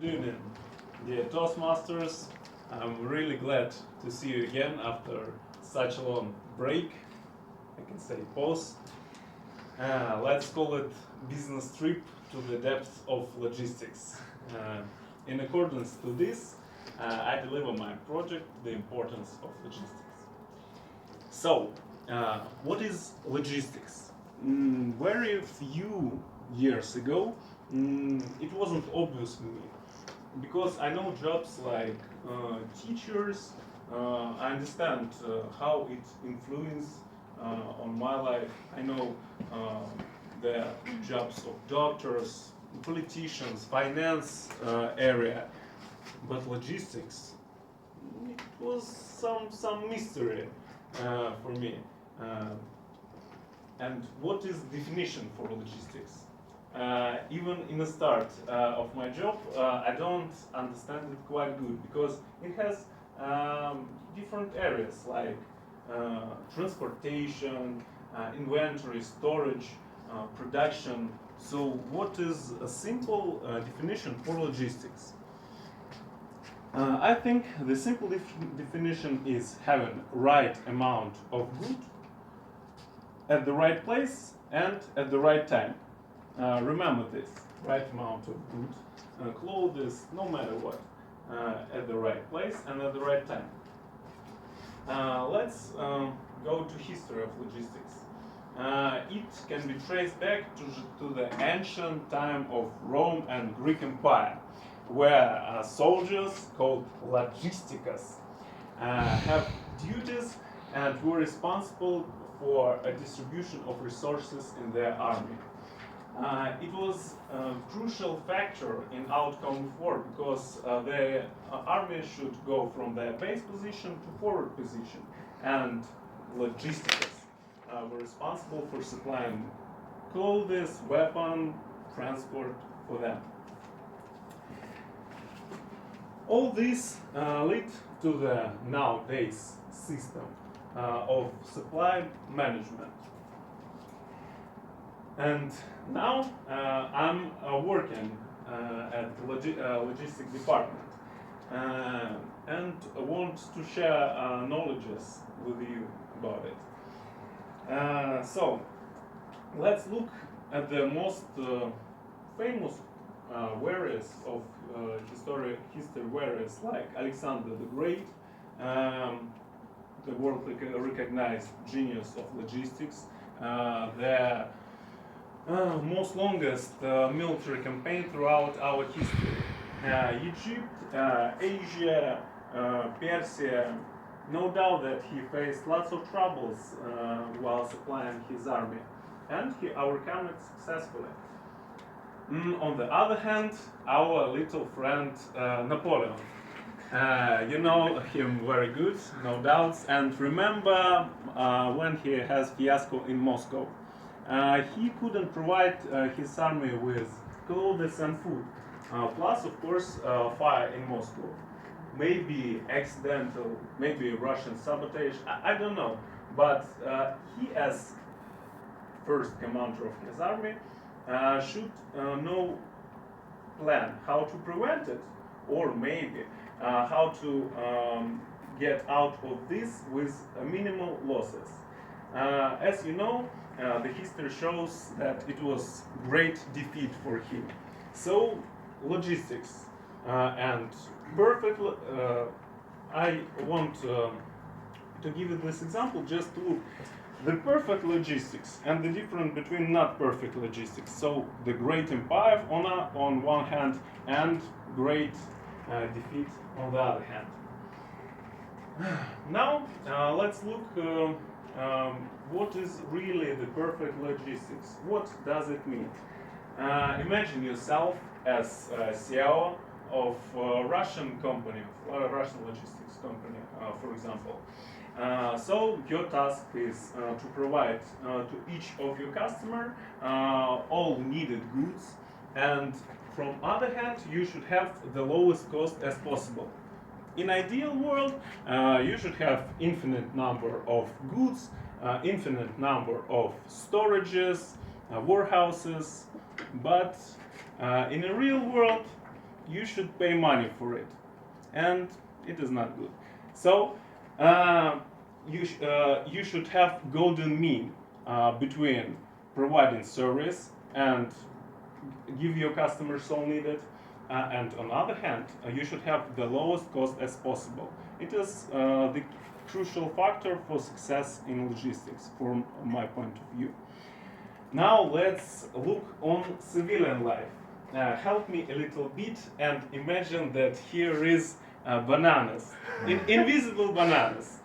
Good evening, dear Toastmasters. I'm really glad to see you again after such a long break. I can say pause. Let's call it business trip to the depths of logistics. In accordance to this, I deliver my project, The Importance of Logistics. So, what is logistics? Very few years ago, it wasn't obvious to me because I know jobs like teachers. I understand how it influences on my life. I know the jobs of doctors, politicians, finance area, but logistics, it was some mystery for me. Uh, and what is definition for logistics? Even in the start of my job, I don't understand it quite good because it has different areas like transportation, inventory, storage, production. So, what is a simple definition for logistics? I think the simple definition is having right amount of good at the right place and at the right time. Remember this, right amount of good, clothes, no matter what, at the right place and at the right time. Let's go to history of logistics. It can be traced back to the ancient time of Rome and Greek Empire, where soldiers called logisticas have duties and were responsible for a distribution of resources in their army. It was a crucial factor in outcome of war because the army should go from their base position to forward position, and logistics were responsible for supplying clothes, weapon, transport for them. All this lead to the nowadays system of supply management. And now I'm working at the logistic department and want to share knowledges with you about it. So let's look at the most famous warriors of history warriors like Alexander the Great, the world recognized genius of logistics, the most longest military campaign throughout our history. Egypt, Asia, Persia, no doubt that he faced lots of troubles while supplying his army, and he overcame it successfully. On the other hand, our little friend Napoleon. You know him very good, no doubts, and remember when he has fiasco in Moscow. He couldn't provide his army with clothes and food, plus of course fire in Moscow. Maybe accidental, maybe Russian sabotage, I don't know, but he as first commander of his army should know plan how to prevent it, or maybe how to get out of this with minimal losses. As you know, the history shows that it was great defeat for him. So logistics and perfect. I want to give you this example just to look the perfect logistics and the difference between not perfect logistics. So the great empire on one hand and great defeat on the other hand. Now let's look what is really the perfect logistics. What does it mean? Imagine yourself as CEO of a Russian company, a Russian logistics company, for example. So your task is to provide to each of your customer all needed goods, and from other hand you should have the lowest cost as possible. In ideal world, you should have infinite number of goods, infinite number of storages, warehouses, but in a real world you should pay money for it, and it is not good. So you should have golden mean between providing service and give your customers all needed, and on the other hand, you should have the lowest cost as possible. It is the crucial factor for success in logistics, from my point of view. Now let's look on civilian life. Help me a little bit and imagine that here is bananas, invisible bananas.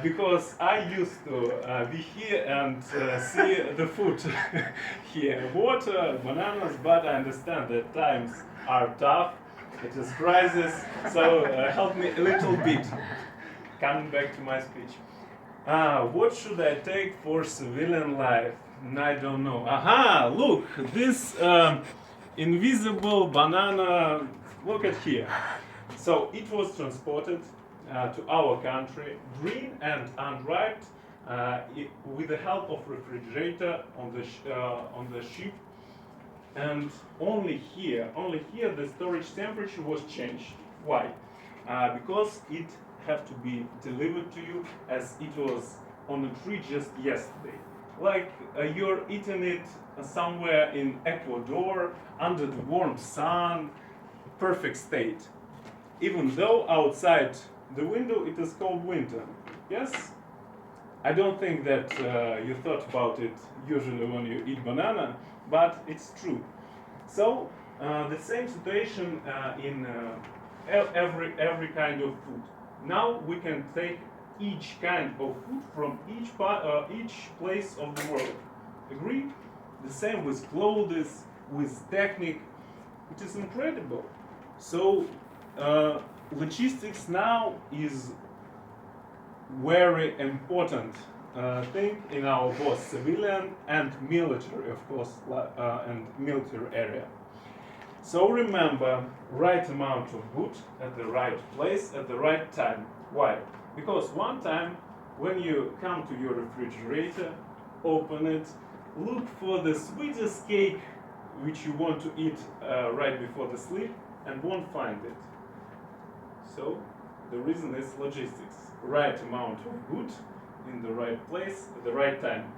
Because I used to be here and see the food here, water, bananas, but I understand that times are tough, it is crisis, so help me a little bit. Coming back to my speech. What should I take for civilian life? I don't know. Aha, look, this invisible banana, look at here. So it was transported to our country, green and unripe, with the help of refrigerator on the ship. And only here the storage temperature was changed. Why? Because it have to be delivered to you as it was on the tree just yesterday. Like you're eating it somewhere in Ecuador under the warm sun, perfect state. Even though outside the window it is cold winter. Yes? I don't think that you thought about it usually when you eat banana, but it's true. So the same situation in every kind of food. Now we can take each kind of food from each place of the world. Agree? The same with clothes, with technique. It is incredible. So logistics now is very important thing in our both civilian and military, of course, and military area. So remember, right amount of wood at the right place at the right time. Why? Because one time when you come to your refrigerator, open it, look for the sweetest cake which you want to eat right before the sleep and won't find it. So the reason is logistics. Right amount of wood in the right place at the right time.